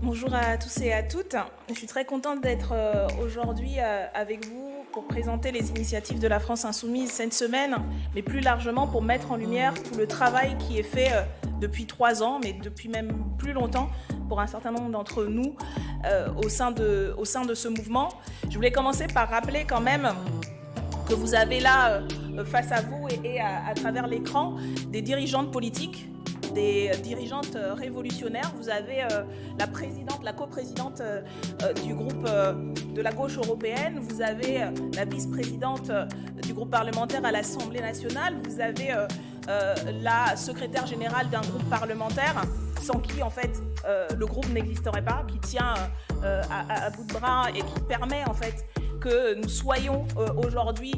Bonjour à tous et à toutes. Je suis très contente d'être aujourd'hui avec vous pour présenter les initiatives de la France Insoumise cette semaine, mais plus largement pour mettre en lumière tout le travail qui est fait depuis 3 ans, mais depuis même plus longtemps pour un certain nombre d'entre nous au sein de ce mouvement. Je voulais commencer par rappeler quand même que vous avez là face à vous et à travers l'écran des dirigeantes politiques, des dirigeantes révolutionnaires. Vous avez la présidente, la coprésidente du groupe de la gauche européenne. Vous avez la vice-présidente du groupe parlementaire à l'Assemblée nationale. Vous avez la secrétaire générale d'un groupe parlementaire sans qui, en fait, le groupe n'existerait pas, qui tient à bout de bras et qui permet, en fait, que nous soyons aujourd'hui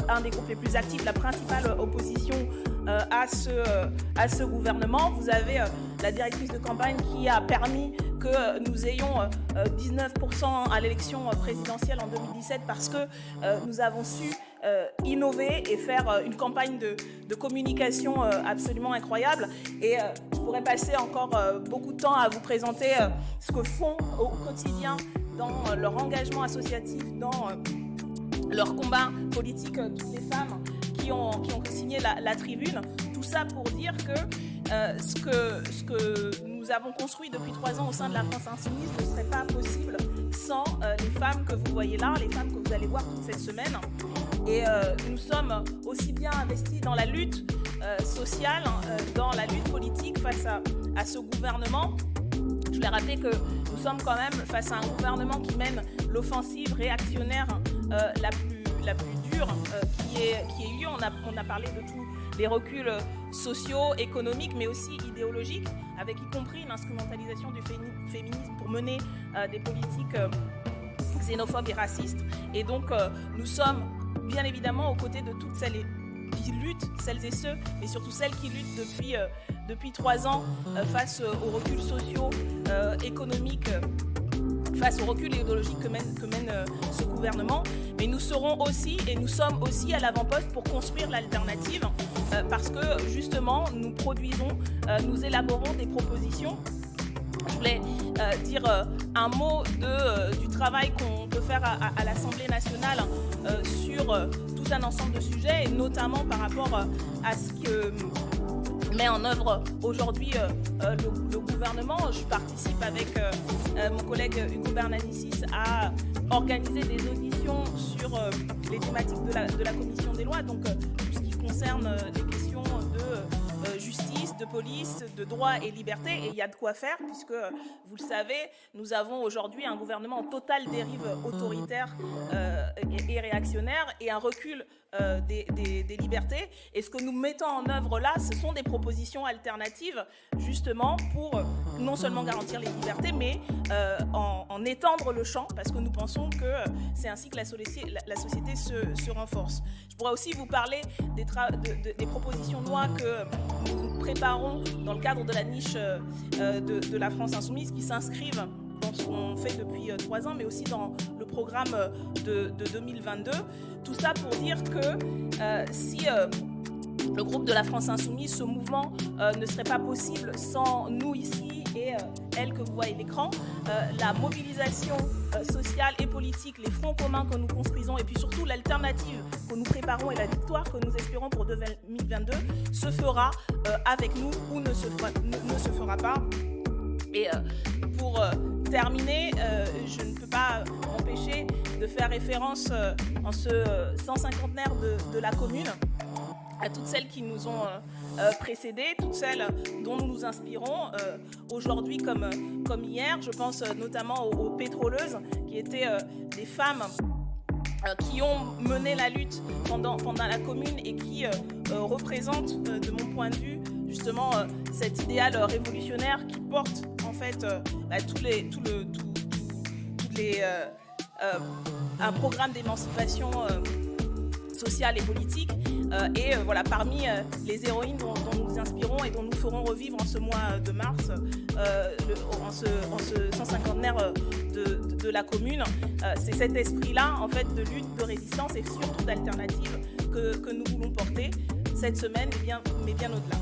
un des groupes les plus actifs, la principale opposition à ce gouvernement. Vous avez la directrice de campagne qui a permis que nous ayons 19% à l'élection présidentielle en 2017 parce que nous avons su innover et faire une campagne de communication absolument incroyable. Et je pourrais passer encore beaucoup de temps à vous présenter ce que font au quotidien dans leur engagement associatif, dans leur combat politique, toutes les femmes qui ont signé la tribune. Tout ça pour dire que ce que nous avons construit depuis 3 ans au sein de la France Insoumise ne serait pas possible sans les femmes que vous voyez là, les femmes que vous allez voir toute cette semaine. Et nous sommes aussi bien investis dans la lutte sociale, dans la lutte politique face à ce gouvernement. Je voulais rappeler que nous sommes quand même face à un gouvernement qui mène l'offensive réactionnaire la plus dure qui ait eu. On a parlé de tous les reculs sociaux, économiques, mais aussi idéologiques, avec y compris l'instrumentalisation du féminisme pour mener des politiques xénophobes et racistes. Et donc, nous sommes bien évidemment aux côtés de toutes celles qui luttent, celles et ceux, mais surtout celles qui luttent depuis 3 ans face aux reculs sociaux, économiques, face au recul idéologique que mène ce gouvernement. Mais nous serons aussi, et nous sommes aussi à l'avant-poste pour construire l'alternative, parce que justement, nous produisons, nous élaborons des propositions. Je voulais dire un mot du travail qu'on peut faire à l'Assemblée nationale sur tout un ensemble de sujets, et notamment par rapport à ce que met en œuvre aujourd'hui le gouvernement. Je participe avec mon collègue Hugo Bernalicis à organiser des auditions sur les thématiques de la commission des lois, donc tout ce qui concerne les questions de justice, de police, de droit et liberté. Et il y a de quoi faire puisque, vous le savez, nous avons aujourd'hui un gouvernement en totale dérive autoritaire et réactionnaire et un recul des libertés. Et ce que nous mettons en œuvre là, ce sont des propositions alternatives justement pour non seulement garantir les libertés, mais en étendre le champ, parce que nous pensons que c'est ainsi que la société se renforce. Je pourrais aussi vous parler des propositions de loi que nous préparons dans le cadre de la niche de la France Insoumise, qui s'inscrivent dans ce qu'on fait depuis 3 ans, mais aussi dans le programme de 2022. Tout ça pour dire que si le groupe de la France Insoumise, ce mouvement, ne serait pas possible sans nous ici et elle que vous voyez à l'écran, la mobilisation sociale et politique, les fronts communs que nous construisons et puis surtout l'alternative que nous préparons et la victoire que nous espérons pour 2022 se fera avec nous ou ne se fera pas. Et pour terminer, je ne peux pas m'empêcher de faire référence en ce 150aire de la commune à toutes celles qui nous ont précédées, toutes celles dont nous nous inspirons aujourd'hui comme hier. Je pense notamment aux pétroleuses qui étaient des femmes qui ont mené la lutte pendant la commune et qui représentent, de mon point de vue, justement cet idéal révolutionnaire qui porte en fait un programme d'émancipation sociale et politique. Et voilà, parmi les héroïnes dont nous nous inspirons et dont nous ferons revivre en ce mois de mars, en ce 150aire de la commune, c'est cet esprit-là en fait de lutte, de résistance et surtout d'alternative que nous voulons porter cette semaine, mais bien au-delà.